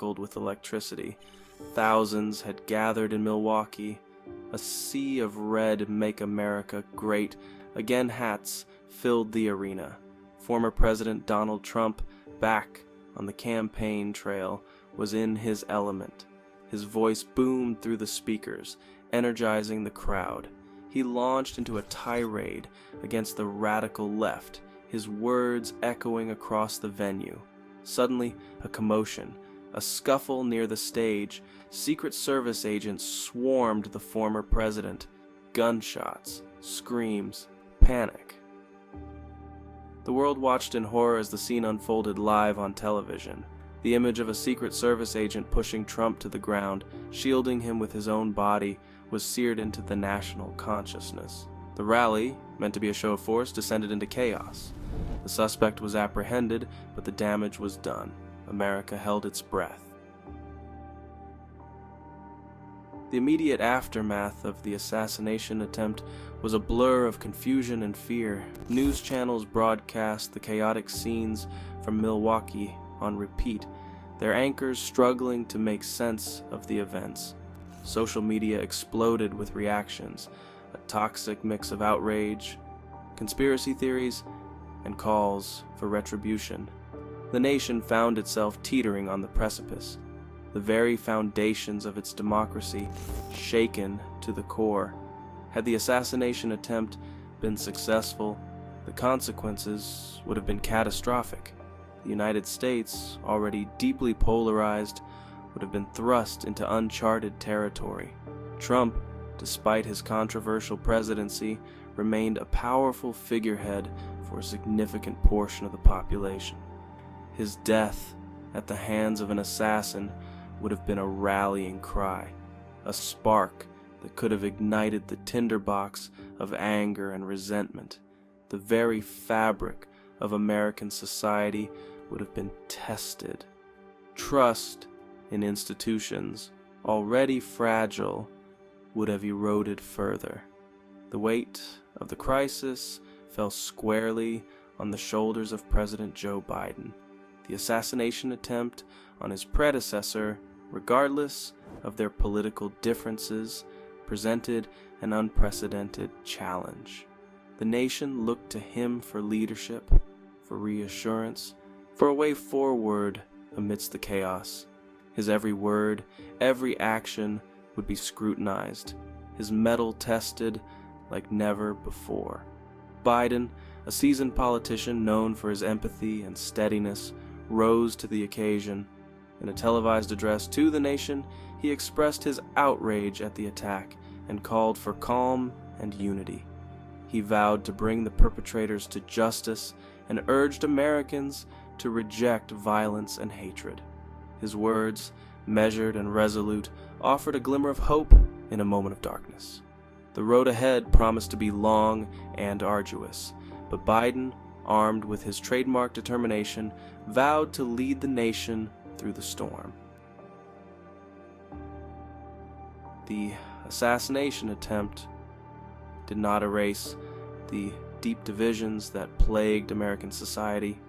crackled with electricity. Thousands had gathered in Milwaukee. A sea of red "Make America Great Again" hats filled the arena. Former President Donald Trump, back on the campaign trail, was in his element. His voice boomed through the speakers, energizing the crowd. He launched into a tirade against the radical left, his words echoing across the venue. Suddenly, a commotion, a scuffle near the stage. Secret Service agents swarmed the former president. Gunshots, screams, panic. The world watched in horror as the scene unfolded live on television. The image of a Secret Service agent pushing Trump to the ground, shielding him with his own body, was seared into the national consciousness. The rally, meant to be a show of force, descended into chaos. The suspect was apprehended, but the damage was done. America held its breath. The immediate aftermath of the assassination attempt was a blur of confusion and fear. News channels broadcast the chaotic scenes from Milwaukee on repeat, their anchors struggling to make sense of the events. Social media exploded with reactions, a toxic mix of outrage, conspiracy theories, and calls for retribution. The nation found itself teetering on the precipice, the very foundations of its democracy shaken to the core. Had the assassination attempt been successful, the consequences would have been catastrophic. The United States, already deeply polarized, would have been thrust into uncharted territory. Trump, despite his controversial presidency, remained a powerful figurehead for a significant portion of the population. His death at the hands of an assassin would have been a rallying cry, a spark that could have ignited the tinderbox of anger and resentment. The very fabric of American society would have been tested. Trust in institutions, already fragile, would have eroded further. The weight of the crisis fell squarely on the shoulders of President Joe Biden. The assassination attempt on his predecessor, regardless of their political differences, presented an unprecedented challenge. The nation looked to him for leadership, for reassurance, for a way forward amidst the chaos. His every word, every action would be scrutinized, his mettle tested like never before. Biden, a seasoned politician known for his empathy and steadiness, rose to the occasion. In a televised address to the nation, he expressed his outrage at the attack and called for calm and unity. He vowed to bring the perpetrators to justice and urged Americans to reject violence and hatred. His words, measured and resolute, offered a glimmer of hope in a moment of darkness. The road ahead promised to be long and arduous, but Biden, armed with his trademark determination, vowed to lead the nation through the storm. The assassination attempt did not erase the deep divisions that plagued American society.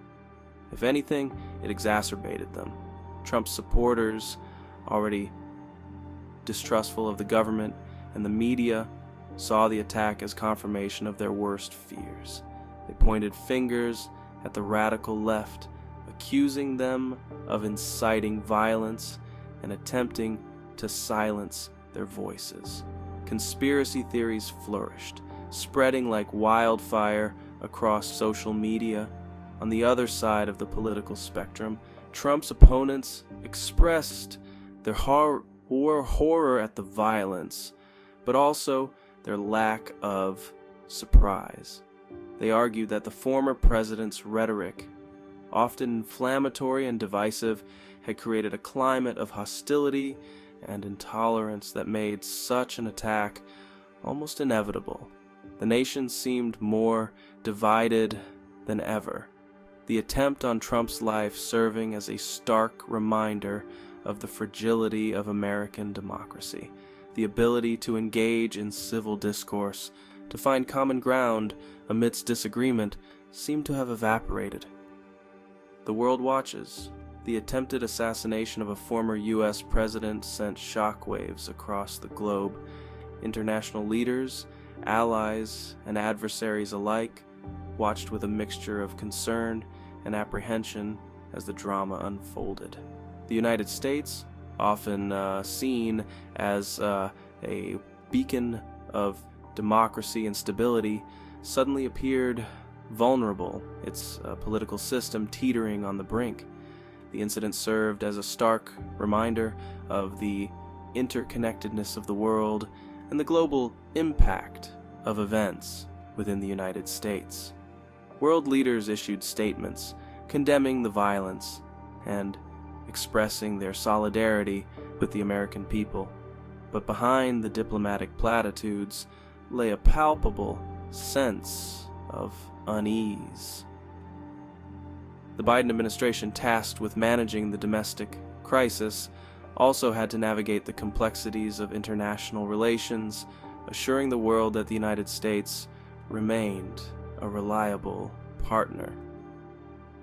If anything, it exacerbated them. Trump's supporters, already distrustful of the government and the media, saw the attack as confirmation of their worst fears. They pointed fingers at the radical left, accusing them of inciting violence and attempting to silence their voices. Conspiracy theories flourished, spreading like wildfire across social media. On the other side of the political spectrum, Trump's opponents expressed their horror at the violence, but also their lack of surprise. They argued that the former president's rhetoric, often inflammatory and divisive, had created a climate of hostility and intolerance that made such an attack almost inevitable. The nation seemed more divided than ever, the attempt on Trump's life serving as a stark reminder of the fragility of American democracy. The ability to engage in civil discourse, to find common ground amidst disagreement, seemed to have evaporated. The world watches, The attempted assassination of a former U.S. president sent shockwaves across the globe. International leaders, allies, and adversaries alike watched with a mixture of concern and apprehension as the drama unfolded. The United States, often seen as a beacon of democracy and stability, suddenly appeared vulnerable, its political system teetering on the brink. The incident served as a stark reminder of the interconnectedness of the world and the global impact of events within the United States. World leaders issued statements condemning the violence and expressing their solidarity with the American people. But behind the diplomatic platitudes lay a palpable sense of unease. The Biden administration, tasked with managing the domestic crisis, also had to navigate the complexities of international relations, assuring the world that the United States remained a reliable partner.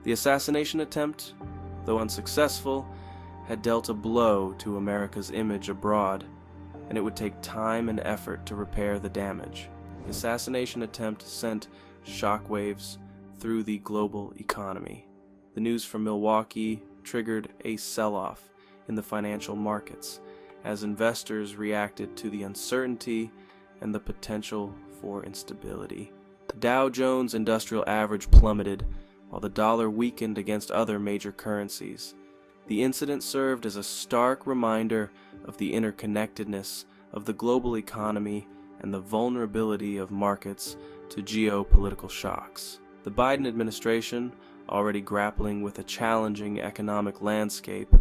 The assassination attempt, though unsuccessful, had dealt a blow to America's image abroad, and it would take time and effort to repair the damage. The assassination attempt sent shockwaves through the global economy. The news from Milwaukee triggered a sell-off in the financial markets as investors reacted to the uncertainty and the potential for instability. The Dow Jones Industrial Average plummeted while the dollar weakened against other major currencies. The incident served as a stark reminder of the interconnectedness of the global economy and the vulnerability of markets to geopolitical shocks. The Biden administration, already grappling with a challenging economic landscape,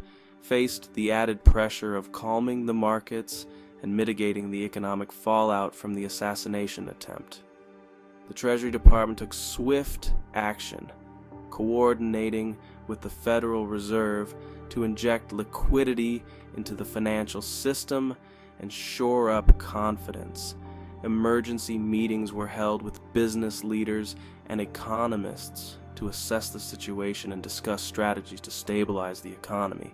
faced the added pressure of calming the markets and mitigating the economic fallout from the assassination attempt. The Treasury Department took swift action, coordinating with the Federal Reserve to inject liquidity into the financial system and shore up confidence. Emergency meetings were held with business leaders and economists to assess the situation and discuss strategies to stabilize the economy.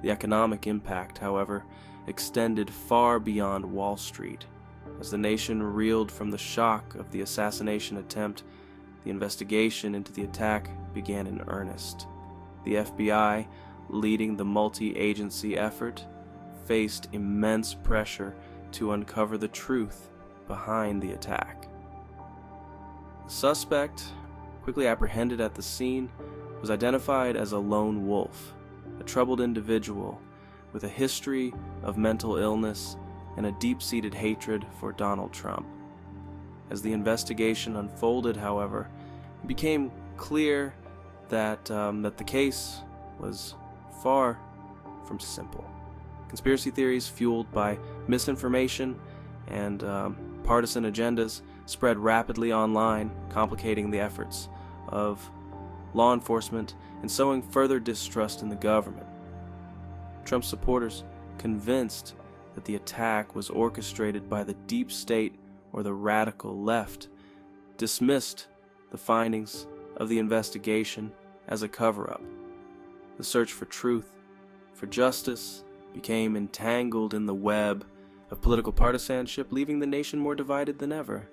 The economic impact, however, extended far beyond Wall Street. As the nation reeled from the shock of the assassination attempt, the investigation into the attack began in earnest. The FBI, leading the multi-agency effort, faced immense pressure to uncover the truth behind the attack. The suspect, quickly apprehended at the scene, was identified as a lone wolf, a troubled individual with a history of mental illness and a deep-seated hatred for Donald Trump. As the investigation unfolded, however, it became clear that the case was far from simple. Conspiracy theories fueled by misinformation and partisan agendas spread rapidly online, complicating the efforts of law enforcement and sowing further distrust in the government. Trump supporters, convinced that the attack was orchestrated by the deep state or the radical left, dismissed the findings of the investigation as a cover-up. The search for truth, for justice, became entangled in the web of political partisanship, leaving the nation more divided than ever.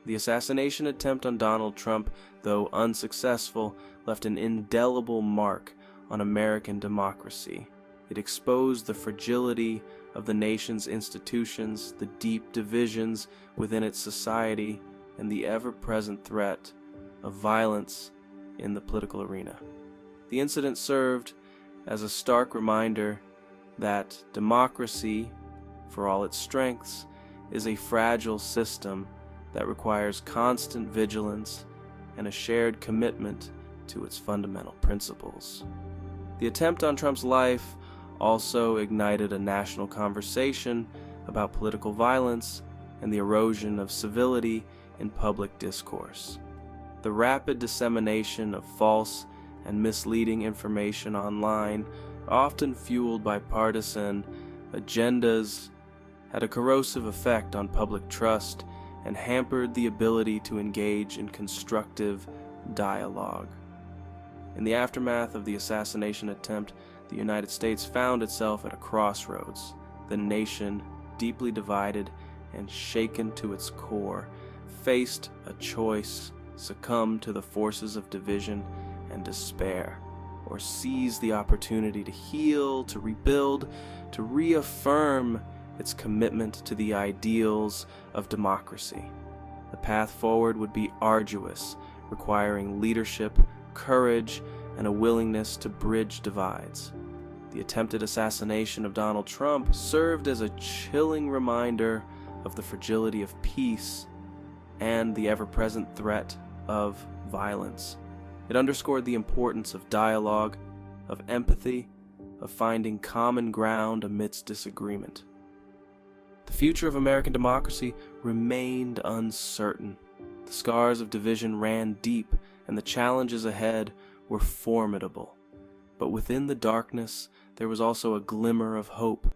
The assassination attempt on Donald Trump, though unsuccessful, left an indelible mark on American democracy. It exposed the fragility of the nation's institutions, the deep divisions within its society, and the ever-present threat of violence in the political arena. The incident served as a stark reminder that democracy, for all its strengths, is a fragile system that requires constant vigilance and a shared commitment to its fundamental principles. The attempt on Trump's life also ignited a national conversation about political violence and the erosion of civility in public discourse. The rapid dissemination of false and misleading information online, often fueled by partisan agendas, had a corrosive effect on public trust and hampered the ability to engage in constructive dialogue. In the aftermath of the assassination attempt, the United States found itself at a crossroads. The nation, deeply divided and shaken to its core, faced a choice: succumb to the forces of division and despair, or seize the opportunity to heal, to rebuild, to reaffirm its commitment to the ideals of democracy. The path forward would be arduous, requiring leadership, courage, and a willingness to bridge divides. The attempted assassination of Donald Trump served as a chilling reminder of the fragility of peace and the ever-present threat of violence. It underscored the importance of dialogue, of empathy, of finding common ground amidst disagreement. The future of American democracy remained uncertain. The scars of division ran deep, and the challenges ahead were formidable. But within the darkness, there was also a glimmer of hope.